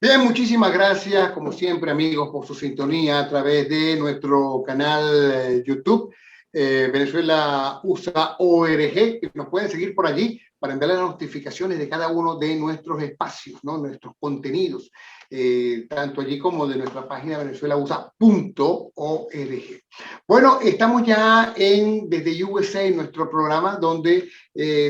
Bien, muchísimas gracias, como siempre, amigos, por su sintonía a través de nuestro canal YouTube, Venezuela USA ORG, que nos pueden seguir por allí para enviar las notificaciones de cada uno de nuestros espacios, ¿no? Nuestros contenidos, tanto allí como de nuestra página venezuelausa.org. Bueno, estamos ya desde USA, en nuestro programa, donde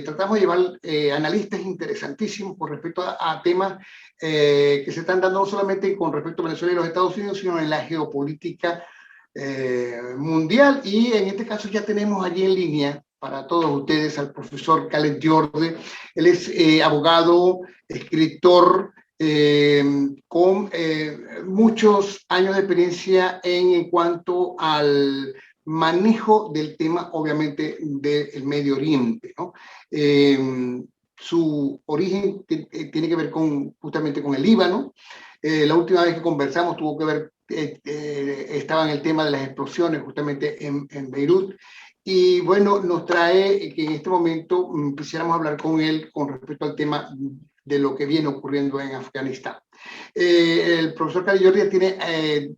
tratamos de llevar analistas interesantísimos con respecto a temas que se están dando no solamente con respecto a Venezuela y los Estados Unidos, sino en la geopolítica mundial. Y en este caso ya tenemos allí en línea para todos ustedes al profesor Khaled Jorde. Él es abogado, escritor, con muchos años de experiencia en cuanto al manejo del tema, obviamente, del Medio Oriente, ¿no? Su origen tiene que ver justamente con el Líbano. La última vez que conversamos tuvo que ver, estaba en el tema de las explosiones justamente en Beirut. Y bueno, nos trae que en este momento quisiéramos hablar con él con respecto al tema de lo que viene ocurriendo en Afganistán. El profesor Khaled Jorde tiene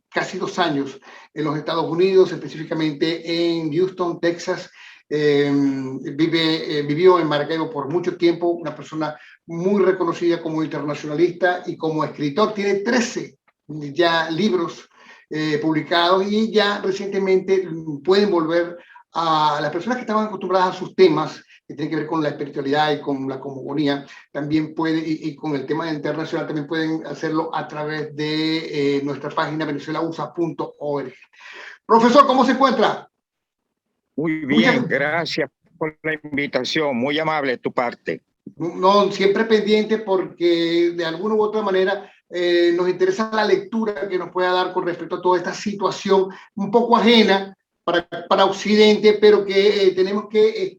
casi 2 años en los Estados Unidos, específicamente en Houston, Texas. Vivió en Maracaibo por mucho tiempo, una persona muy reconocida como internacionalista y como escritor. Tiene 13 ya libros publicados y ya recientemente pueden volver a las personas que estaban acostumbradas a sus temas que tienen que ver con la espiritualidad y con la cosmogonía, también pueden, y con el tema internacional, también pueden hacerlo a través de nuestra página venezuelausa.org. Profesor, ¿cómo se encuentra? Muy bien, gracias por la invitación, muy amable de tu parte. No, siempre pendiente porque de alguna u otra manera nos interesa la lectura que nos pueda dar con respecto a toda esta situación un poco ajena para Occidente, pero que tenemos que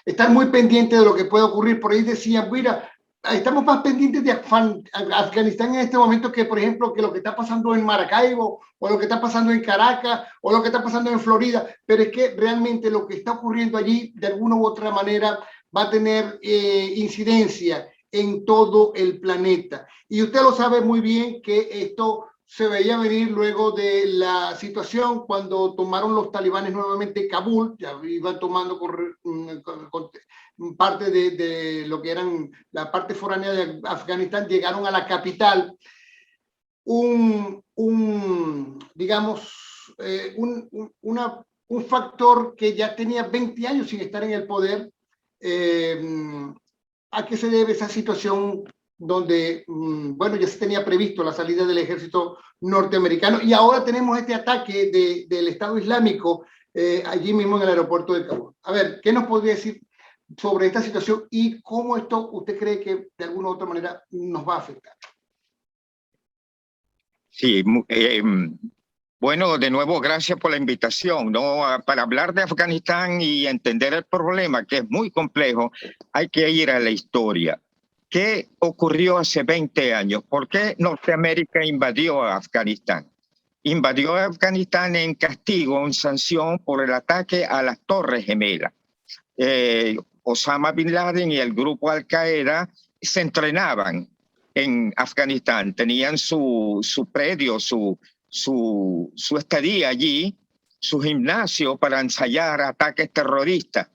estar muy pendientes de lo que puede ocurrir. Por ahí decían, mira, estamos más pendientes de Afganistán en este momento que, por ejemplo, que lo que está pasando en Maracaibo o lo que está pasando en Caracas o lo que está pasando en Florida, pero es que realmente lo que está ocurriendo allí, de alguna u otra manera, va a tener incidencia en todo el planeta. Y usted lo sabe muy bien que esto se veía venir luego de la situación cuando tomaron los talibanes nuevamente Kabul, ya iban tomando parte de lo que eran la parte foránea de Afganistán, llegaron a la capital, digamos, un factor que ya tenía 20 años sin estar en el poder. ¿A qué se debe esa situación donde, bueno, ya se tenía previsto la salida del ejército norteamericano y ahora tenemos este ataque del Estado Islámico allí mismo en el aeropuerto de Kabul? A ver, ¿qué nos podría decir sobre esta situación y cómo esto usted cree que de alguna u otra manera nos va a afectar? Sí, bueno, de nuevo, gracias por la invitación, ¿no? Para hablar de Afganistán y entender el problema, que es muy complejo, hay que ir a la historia. ¿Qué ocurrió hace 20 años? ¿Por qué Norteamérica invadió a Afganistán? Invadió a Afganistán en castigo, en sanción por el ataque a las Torres Gemelas. Osama Bin Laden y el grupo Al Qaeda se entrenaban en Afganistán, tenían su predio, su estadía allí, su gimnasio para ensayar ataques terroristas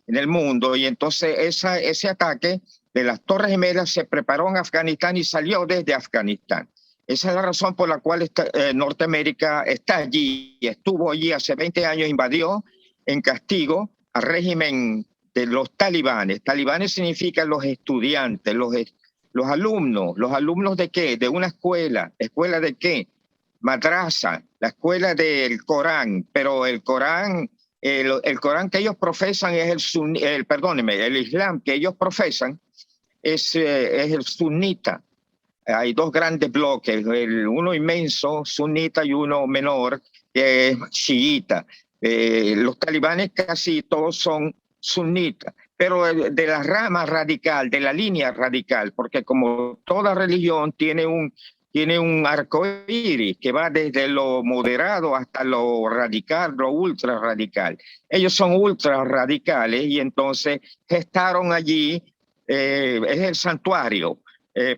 en el mundo. Y entonces ese ataque de las Torres Gemelas se preparó en Afganistán y salió desde Afganistán. Esa es la razón por la cual Norteamérica está allí, estuvo allí hace 20 años, invadió en castigo al régimen de los talibanes. Talibanes significan los estudiantes, los alumnos. ¿Los alumnos de qué? De una escuela. ¿Escuela de qué? Madrasa, la escuela del Corán. Pero el Corán, el Corán que ellos profesan es el Islam que ellos profesan es el sunita. Hay dos grandes bloques, uno inmenso, sunita, y uno menor, que es chiita. Los talibanes casi todos son sunitas, pero de la rama radical, de la línea radical, porque como toda religión tiene un arco iris que va desde lo moderado hasta lo radical, lo ultra radical. Ellos son ultra radicales y entonces gestaron allí, es el santuario.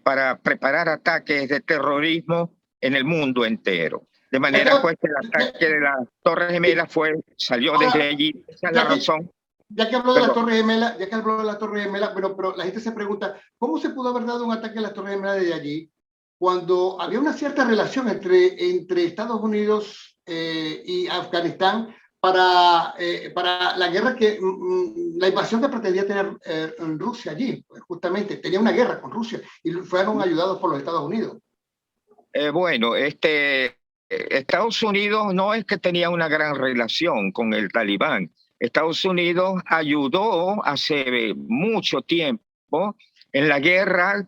para preparar ataques de terrorismo en el mundo entero. De manera pues que el ataque de las Torres Gemelas salió desde allí. Esa es la razón. Ya que habló de la Torre Gemela, pero la gente se pregunta, ¿cómo se pudo haber dado un ataque a las Torres Gemelas desde allí cuando había una cierta relación entre Estados Unidos y Afganistán para la guerra la invasión que pretendía tener Rusia allí? Pues justamente tenía una guerra con Rusia y fueron ayudados por los Estados Unidos. Bueno, Estados Unidos no es que tenía una gran relación con el Talibán. Estados Unidos ayudó hace mucho tiempo en la guerra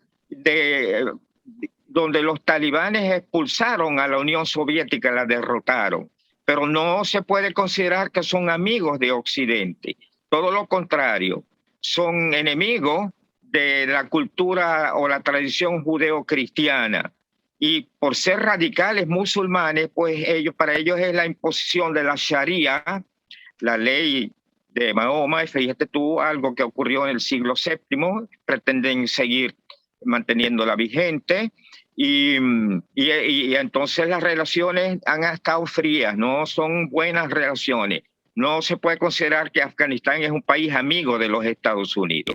donde los talibanes expulsaron a la Unión Soviética, la derrotaron. Pero no se puede considerar que son amigos de Occidente. Todo lo contrario, son enemigos de la cultura o la tradición judeocristiana. Y por ser radicales musulmanes, pues para ellos es la imposición de la Sharia, la ley de Mahoma. Y fíjate tú, algo que ocurrió en el siglo VII, pretenden seguir manteniéndola vigente. Y entonces las relaciones han estado frías, no son buenas relaciones. No se puede considerar que Afganistán es un país amigo de los Estados Unidos.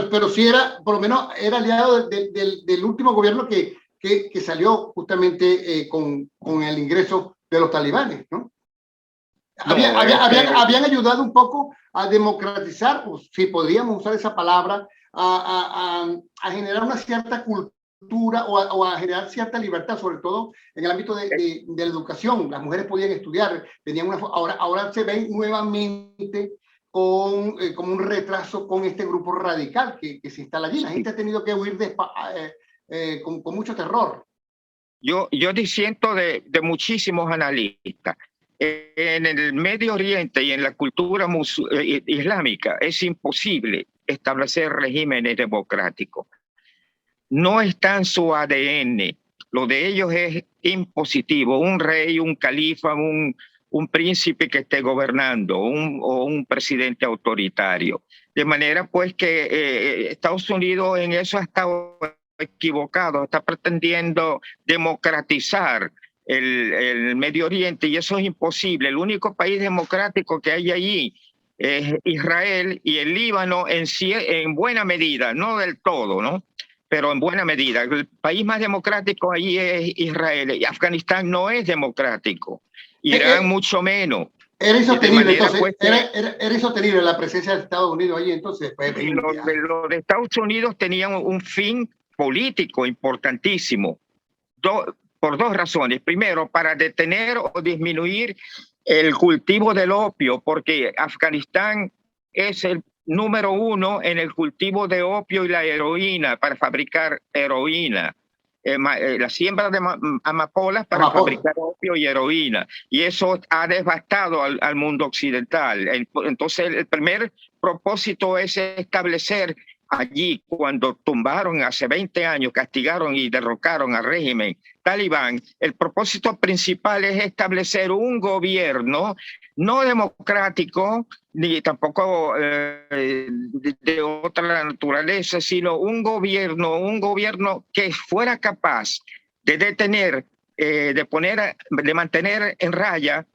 Pero sí era, por lo menos era aliado del último gobierno que salió justamente con el ingreso de los talibanes, ¿no? Habían ayudado un poco a democratizar, o si podríamos usar esa palabra, a generar una cierta cultura o a generar cierta libertad, sobre todo en el ámbito de la educación. Las mujeres podían estudiar, ahora se ven nuevamente como un retraso con este grupo radical que se instala allí. La gente ha tenido que huir con mucho terror. Yo disiento de muchísimos analistas. En el Medio Oriente y en la cultura islámica es imposible establecer regímenes democráticos. No está en su ADN. Lo de ellos es impositivo. Un rey, un califa, un príncipe que esté gobernando o un presidente autoritario. De manera pues que Estados Unidos en eso ha estado equivocado, está pretendiendo democratizar el Medio Oriente y eso es imposible. El único país democrático que hay allí es Israel y el Líbano en buena medida, no del todo, ¿no? Pero en buena medida. El país más democrático allí es Israel y Afganistán no es democrático. Irán mucho menos. Era insostenible, entonces, pues, era insostenible la presencia de Estados Unidos allí, entonces. Pues, los de Estados Unidos tenían un fin político importantísimo, por dos razones. Primero, para detener o disminuir el cultivo del opio, porque Afganistán es el número 1 en el cultivo de opio y la heroína, para fabricar heroína. La siembra de amapolas para fabricar opio y heroína. Y eso ha devastado al mundo occidental. Entonces, el primer propósito es establecer allí, cuando tumbaron hace 20 años, castigaron y derrocaron al régimen talibán, el propósito principal es establecer un gobierno no democrático, ni tampoco de otra naturaleza, sino un gobierno que fuera capaz de detener, de mantener a raya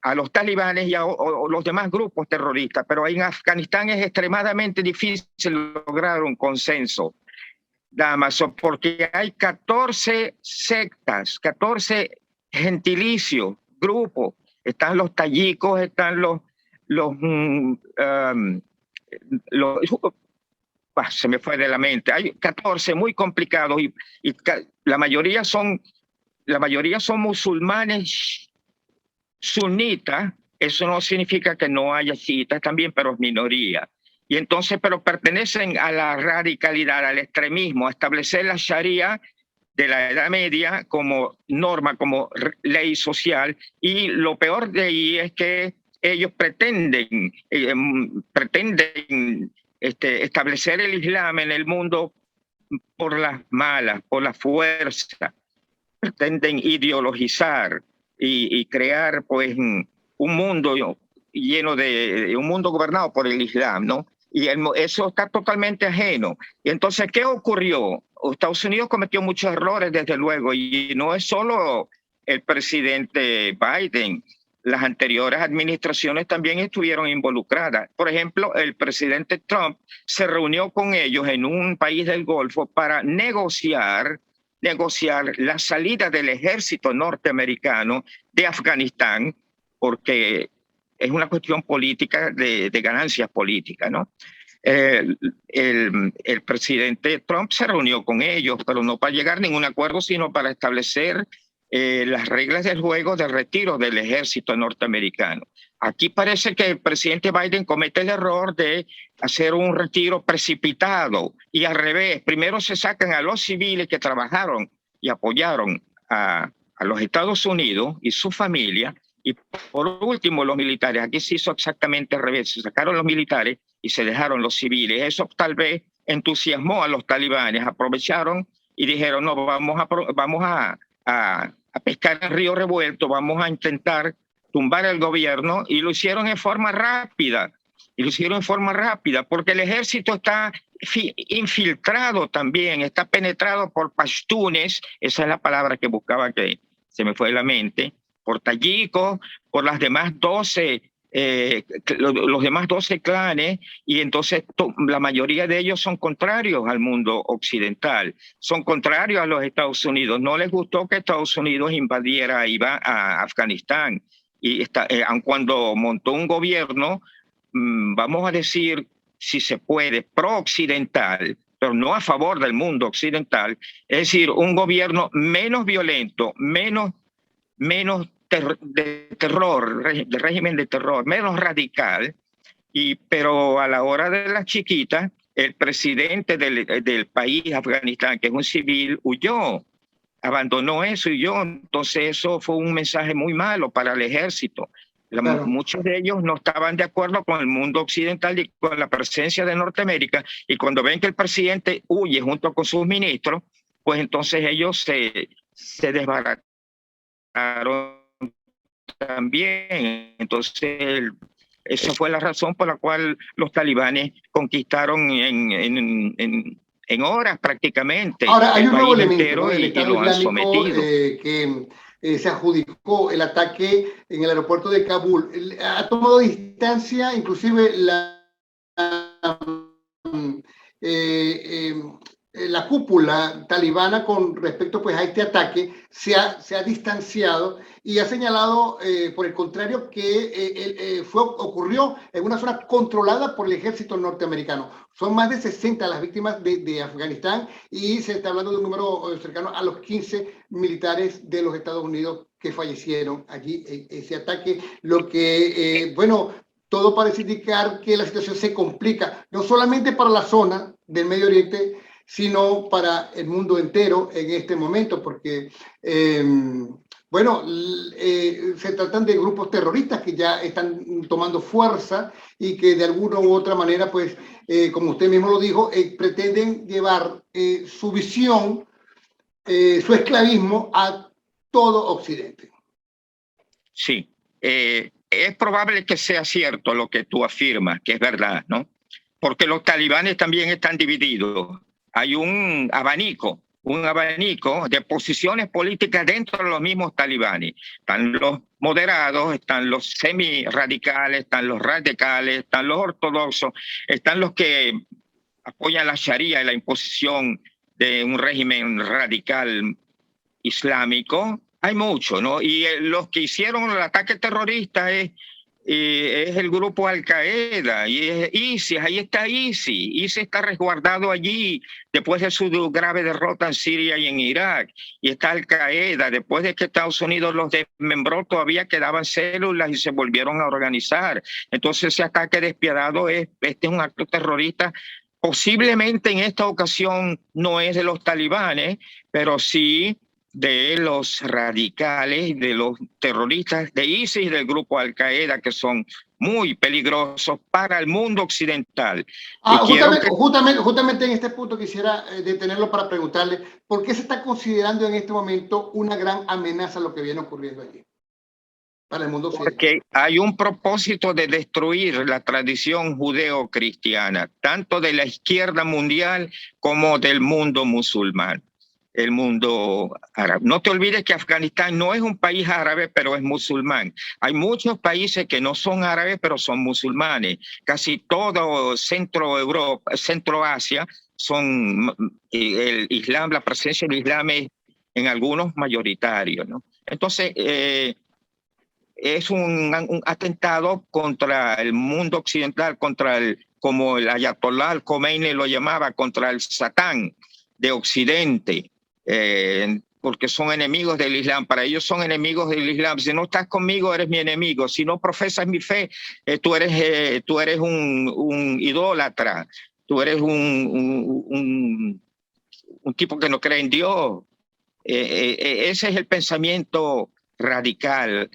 a los talibanes y a los demás grupos terroristas. Pero en Afganistán es extremadamente difícil lograr un consenso, Damaso, porque hay 14 sectas, 14 gentilicios, grupos. Están los tayikos, están se me fue de la mente. Hay 14 muy complicados y la mayoría son musulmanes sunitas. Eso no significa que no haya chiitas también, pero es minoría. Y entonces, pero pertenecen a la radicalidad, al extremismo, a establecer la Sharia de la Edad Media como norma, como ley social. Y lo peor de ahí es que ellos pretenden establecer el Islam en el mundo por las malas, por la fuerza. Pretenden ideologizar y crear pues un mundo lleno un mundo gobernado por el Islam, ¿no? Y eso está totalmente ajeno. Y entonces, ¿qué ocurrió? Estados Unidos cometió muchos errores, desde luego, y no es solo el presidente Biden. Las anteriores administraciones también estuvieron involucradas. Por ejemplo, el presidente Trump se reunió con ellos en un país del Golfo para negociar la salida del ejército norteamericano de Afganistán, porque es una cuestión política de ganancias políticas, ¿no? El presidente Trump se reunió con ellos, pero no para llegar a ningún acuerdo, sino para establecer las reglas del juego de retiro del ejército norteamericano. Aquí parece que el presidente Biden comete el error de hacer un retiro precipitado y al revés. Primero se sacan a los civiles que trabajaron y apoyaron a los Estados Unidos y su familia, y por último los militares. Aquí se hizo exactamente al revés. Se sacaron los militares y se dejaron los civiles. Eso tal vez entusiasmó a los talibanes. Aprovecharon y dijeron, no, vamos a pescar el río revuelto, vamos a intentar tumbar el gobierno, y lo hicieron en forma rápida. Y lo hicieron en forma rápida porque el ejército está infiltrado también, está penetrado por pashtunes, esa es la palabra que buscaba, que se me fue de la mente, por tayikos, por las demás 12, los demás 12 clanes, y entonces la mayoría de ellos son contrarios al mundo occidental, son contrarios a los Estados Unidos. No les gustó que Estados Unidos invadiera a Afganistán, y aun cuando montó un gobierno, vamos a decir, si se puede, pro-occidental, pero no a favor del mundo occidental, es decir, un gobierno menos violento, menos de terror, de régimen de terror, menos radical, pero a la hora de las chiquitas, el presidente del país, Afganistán, que es un civil, huyó, abandonó eso y huyó. Entonces eso fue un mensaje muy malo para el ejército. Claro. Muchos de ellos no estaban de acuerdo con el mundo occidental y con la presencia de Norteamérica, y cuando ven que el presidente huye junto con sus ministros, pues entonces ellos se desbarataron también. Entonces esa fue la razón por la cual los talibanes conquistaron en horas prácticamente ahora hay el un nuevo país elemento, entero, ¿no? El y Estado lo han Islámico sometido. que se adjudicó el ataque en el aeropuerto de Kabul. Ha tomado distancia, inclusive la cúpula talibana con respecto pues a este ataque se ha distanciado y ha señalado por el contrario que ocurrió en una zona controlada por el ejército norteamericano. Son más de 60 las víctimas de Afganistán, y se está hablando de un número cercano a los 15 militares de los Estados Unidos que fallecieron allí en ese ataque, lo que bueno, todo parece indicar que la situación se complica, no solamente para la zona del Medio Oriente, sino para el mundo entero en este momento, porque bueno, se tratan de grupos terroristas que ya están tomando fuerza y que de alguna u otra manera, pues, como usted mismo lo dijo, pretenden llevar su visión, su esclavismo a todo Occidente. Sí, es probable que sea cierto lo que tú afirmas, que es verdad, ¿no? Porque los talibanes también están divididos. Hay un abanico de posiciones políticas dentro de los mismos talibanes. Están los moderados, están los semi-radicales, están los radicales, están los ortodoxos, están los que apoyan la Sharia y la imposición de un régimen radical islámico. Hay mucho, ¿no? Y los que hicieron el ataque terrorista es el grupo Al-Qaeda, y es ISIS, ahí está ISIS. ISIS está resguardado allí después de su grave derrota en Siria y en Irak. Y está Al-Qaeda, después de que Estados Unidos los desmembró, todavía quedaban células y se volvieron a organizar. Entonces ese ataque despiadado este es un acto terrorista. Posiblemente en esta ocasión no es de los talibanes, pero sí de los radicales, de los terroristas de ISIS y del grupo Al-Qaeda, que son muy peligrosos para el mundo occidental. Justamente en este punto quisiera detenerlo para preguntarle, ¿por qué se está considerando en este momento una gran amenaza lo que viene ocurriendo allí? para el mundo occidental. Porque hay un propósito de destruir la tradición judeo-cristiana, tanto de la izquierda mundial como del mundo musulmán, el mundo árabe. No te olvides que Afganistán no es un país árabe, pero es musulmán. Hay muchos países que no son árabes, pero son musulmanes. Casi todo Centro Europa, Centro Asia, son el Islam, la presencia del Islam es en algunos mayoritarios, ¿no? Entonces, es un atentado contra el mundo occidental, contra como el Ayatollah Al-Khomeini lo llamaba, contra el Satán de Occidente, porque son enemigos del Islam. Para ellos son enemigos del Islam. Si no estás conmigo, eres mi enemigo. Si no profesas mi fe, tú eres un idólatra. Tú eres un tipo que no cree en Dios. Ese es el pensamiento radical,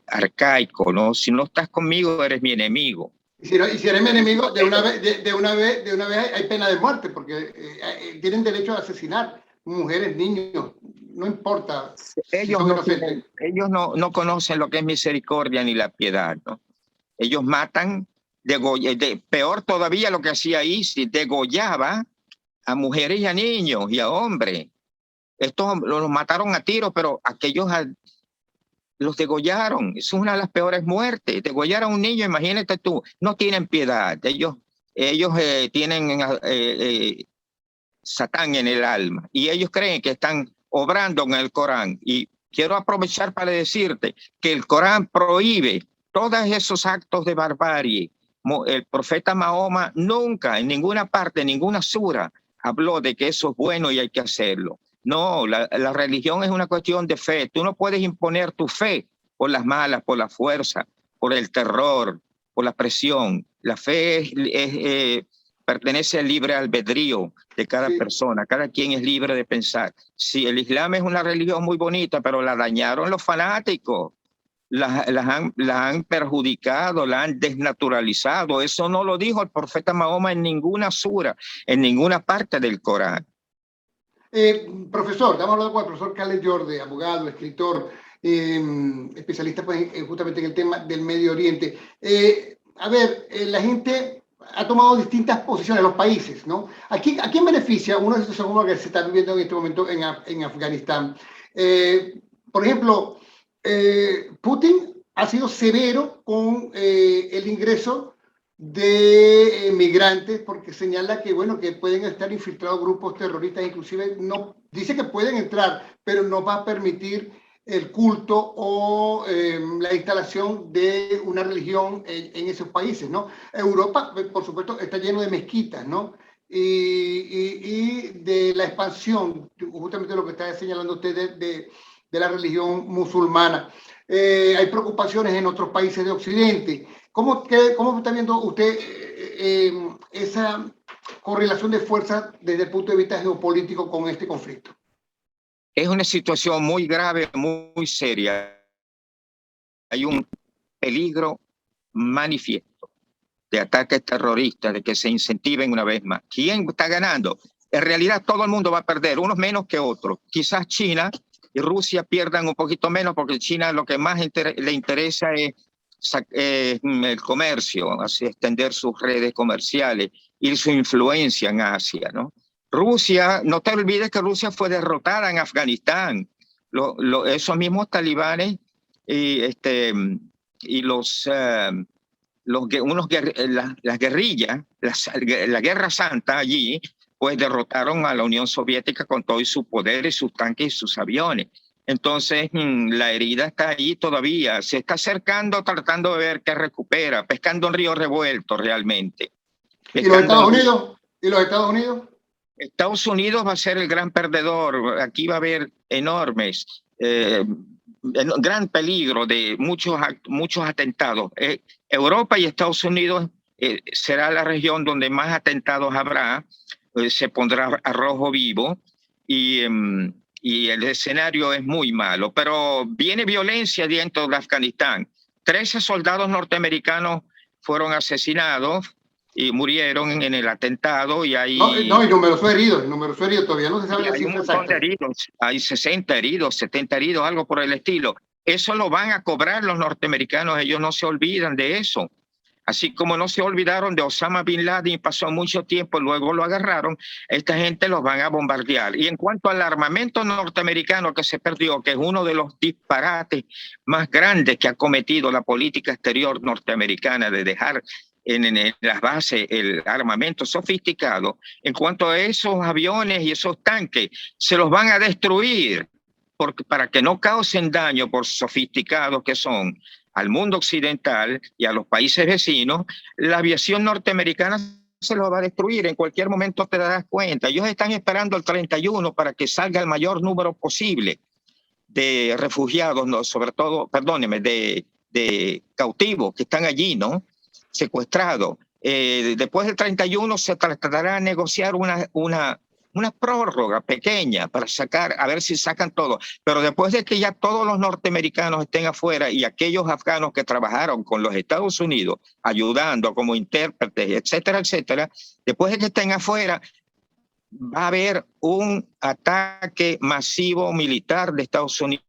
arcaico, ¿no? Si no estás conmigo, eres mi enemigo. Y si eres mi enemigo, de una vez hay pena de muerte, porque tienen derecho a asesinar mujeres, niños, no importa. Ellos, no conocen lo que es misericordia ni la piedad, ¿no? Ellos matan, peor todavía lo que hacía ISIS, degollaba a mujeres y a niños y a hombres. Estos los mataron a tiros, pero aquellos los degollaron. Es una de las peores muertes. Degollar a un niño, imagínate tú, no tienen piedad. Ellos tienen Satán en el alma y ellos creen que están obrando en el Corán. Y quiero aprovechar para decirte que el Corán prohíbe todos esos actos de barbarie. El profeta Mahoma nunca, en ninguna parte, en ninguna sura, habló de que eso es bueno y hay que hacerlo. No, la religión es una cuestión de fe. Tú no puedes imponer tu fe por las malas, por la fuerza, por el terror, por la presión. La fe pertenece al libre albedrío de cada persona. Cada quien es libre de pensar. Sí, el Islam es una religión muy bonita, pero la dañaron los fanáticos. La han perjudicado, la han desnaturalizado. Eso no lo dijo el profeta Mahoma en ninguna sura, en ninguna parte del Corán. Profesor, estamos hablando con el profesor Khaled Jorde, abogado, escritor, especialista pues, justamente en el tema del Medio Oriente. A ver, la gente ha tomado distintas posiciones, los países, ¿no? ¿A quién beneficia una situación como la que se está viviendo en este momento en Afganistán? Por ejemplo, Putin ha sido severo con el ingreso de migrantes porque señala que, bueno, que pueden estar infiltrados grupos terroristas, inclusive no, dice que pueden entrar, pero no va a permitir el culto o la instalación de una religión en esos países, ¿no? Europa, por supuesto, está lleno de mezquitas, ¿no? Y de la expansión, justamente lo que está señalando usted de la religión musulmana. Hay preocupaciones en otros países de Occidente. ¿Cómo está viendo usted esa correlación de fuerzas desde el punto de vista geopolítico con este conflicto? Es una situación muy grave, muy seria. Hay un peligro manifiesto de ataques terroristas, de que se incentiven una vez más. ¿Quién está ganando? En realidad todo el mundo va a perder, unos menos que otros. Quizás China y Rusia pierdan un poquito menos, porque China lo que más le interesa es el comercio, así extender sus redes comerciales y su influencia en Asia, ¿no? Rusia, no te olvides que Rusia fue derrotada en Afganistán. Esos mismos talibanes y las guerrillas, la Guerra Santa allí, pues derrotaron a la Unión Soviética con todo y su poder y sus tanques y sus aviones. Entonces, la herida está ahí todavía. Se está acercando, tratando de ver qué recupera, pescando en río revuelto realmente. ¿Y los Estados Unidos? ¿Y los Estados Unidos? Estados Unidos va a ser el gran perdedor. Aquí va a haber enormes, gran peligro de muchos atentados. Europa y Estados Unidos será la región donde más atentados habrá. Se pondrá a rojo vivo y el escenario es muy malo. Pero viene violencia dentro de Afganistán. 13 soldados norteamericanos fueron asesinados y murieron en el atentado y hay... No, y numerosos heridos, todavía no se sabe la cifra exacta. Hay 60 heridos, 70 heridos, algo por el estilo. Eso lo van a cobrar los norteamericanos, ellos no se olvidan de eso. Así como no se olvidaron de Osama Bin Laden y pasó mucho tiempo, luego lo agarraron, esta gente los van a bombardear. Y en cuanto al armamento norteamericano que se perdió, que es uno de los disparates más grandes que ha cometido la política exterior norteamericana de dejar en las bases el armamento sofisticado, en cuanto a esos aviones y esos tanques, se los van a destruir para que no causen daño por sofisticados que son al mundo occidental y a los países vecinos. La aviación norteamericana se lo va a destruir. En cualquier momento te darás cuenta. Ellos están esperando el 31 para que salga el mayor número posible de refugiados, ¿no? Sobre todo, perdóneme, de cautivos que están allí, ¿no? Secuestrados. Después del 31 se tratará de negociar una prórroga pequeña para sacar, a ver si sacan todo. Pero después de que ya todos los norteamericanos estén afuera y aquellos afganos que trabajaron con los Estados Unidos, ayudando como intérpretes, etcétera, etcétera, después de que estén afuera, va a haber un ataque masivo militar de Estados Unidos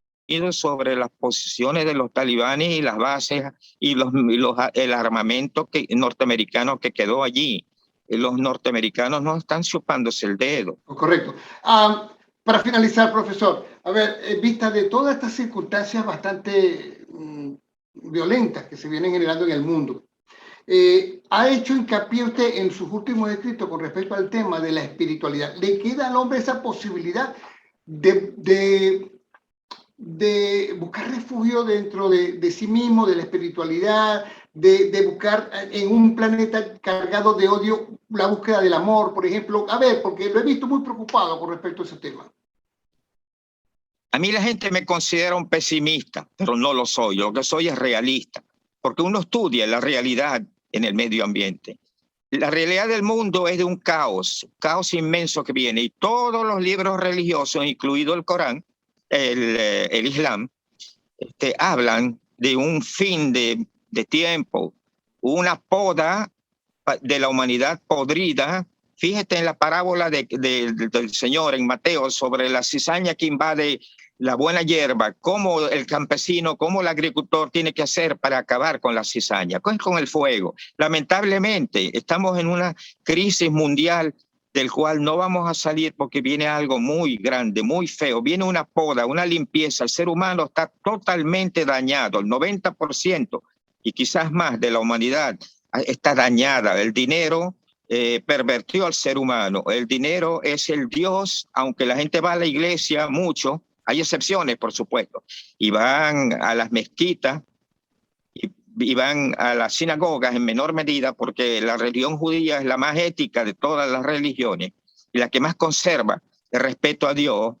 sobre las posiciones de los talibanes y las bases y el armamento norteamericano que quedó allí. Los norteamericanos no están chupándose el dedo. Correcto. Para finalizar, profesor, a ver, en vista de todas estas circunstancias bastante violentas que se vienen generando en el mundo, ha hecho hincapié usted en sus últimos escritos con respecto al tema de la espiritualidad. ¿Le queda al hombre esa posibilidad de buscar refugio dentro de sí mismo, de la espiritualidad, de buscar en un planeta cargado de odio la búsqueda del amor, por ejemplo? A ver, porque lo he visto muy preocupado con respecto a ese tema. A mí la gente me considera un pesimista, pero no lo soy. Lo que soy es realista, porque uno estudia la realidad en el medio ambiente. La realidad del mundo es de un caos inmenso que viene, y todos los libros religiosos, incluido el Corán, el Islam, hablan de un fin de tiempo, una poda de la humanidad podrida. Fíjate en la parábola del Señor en Mateo sobre la cizaña que invade la buena hierba, cómo el campesino, cómo el agricultor tiene que hacer para acabar con la cizaña, con el fuego. Lamentablemente estamos en una crisis mundial del cual no vamos a salir porque viene algo muy grande, muy feo. Viene una poda, una limpieza. El ser humano está totalmente dañado. El 90% y quizás más de la humanidad está dañada. El dinero pervertió al ser humano. El dinero es el Dios, aunque la gente va a la iglesia mucho, hay excepciones, por supuesto, y van a las mezquitas y van a las sinagogas en menor medida, porque la religión judía es la más ética de todas las religiones y la que más conserva el respeto a Dios.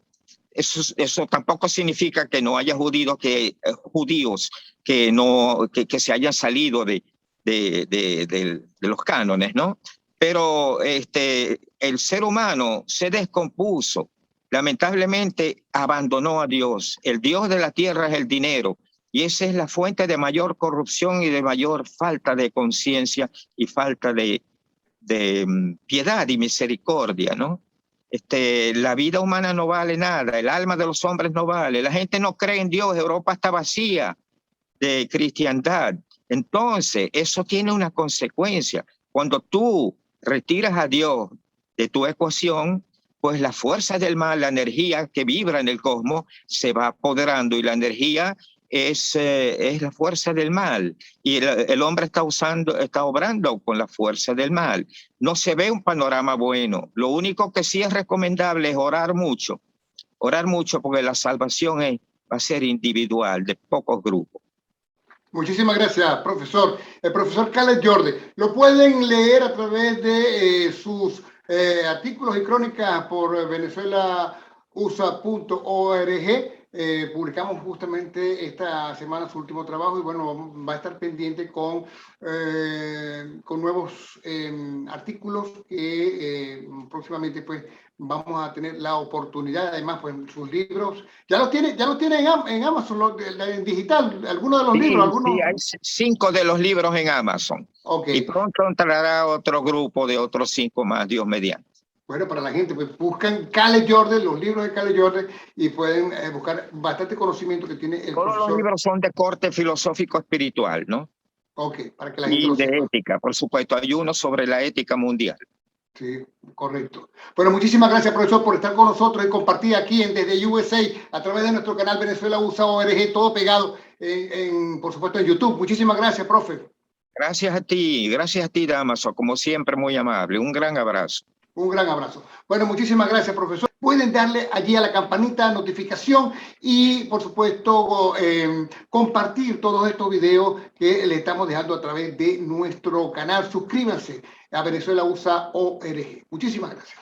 Eso tampoco significa que no haya judíos que se hayan salido de los cánones, ¿no? Pero el ser humano se descompuso. Lamentablemente abandonó a Dios. El Dios de la tierra es el dinero, y esa es la fuente de mayor corrupción y de mayor falta de conciencia y falta de piedad y misericordia, ¿no? La vida humana no vale nada, el alma de los hombres no vale, la gente no cree en Dios, Europa está vacía de cristiandad. Entonces, eso tiene una consecuencia. Cuando tú retiras a Dios de tu ecuación, pues la fuerza del mal, la energía que vibra en el cosmos, se va apoderando, y la energía es la fuerza del mal, y el hombre está obrando con la fuerza del mal. No se ve un panorama bueno. Lo único que sí es recomendable es orar mucho porque la salvación va a ser individual, de pocos grupos. Muchísimas gracias, profesor. El profesor Khaled Jordi. Lo pueden leer a través de sus artículos y crónicas por venezuelausa.org. Publicamos justamente esta semana su último trabajo, y bueno, va a estar pendiente con nuevos artículos que próximamente pues vamos a tener la oportunidad. Además, pues sus libros ya los tiene en Amazon, en digital, algunos de los libros. Algunos... Sí, hay 5 de los libros en Amazon. Okay. Y pronto entrará otro grupo de otros 5 más, Dios mediante. Bueno, para la gente, pues buscan Cale Jordan, los libros de Cale Jordan, y pueden buscar bastante conocimiento que tiene el Todos los profesor. libros son de corte filosófico espiritual, ¿no? Ok, para que la gente Y lo de sepa. ética, por supuesto. Hay uno sobre la ética mundial. Sí, correcto. Bueno, muchísimas gracias, profesor, por estar con nosotros y compartir aquí desde USA a través de nuestro canal Venezuela USA ORG, todo pegado, por supuesto, en YouTube. Muchísimas gracias, profe. Gracias a ti, Damaso, como siempre, muy amable. Un gran abrazo. Un gran abrazo. Bueno, muchísimas gracias, profesor. Pueden darle allí a la campanita notificación y, por supuesto, compartir todos estos videos que le estamos dejando a través de nuestro canal. Suscríbanse a Venezuela USA ORG. Muchísimas gracias.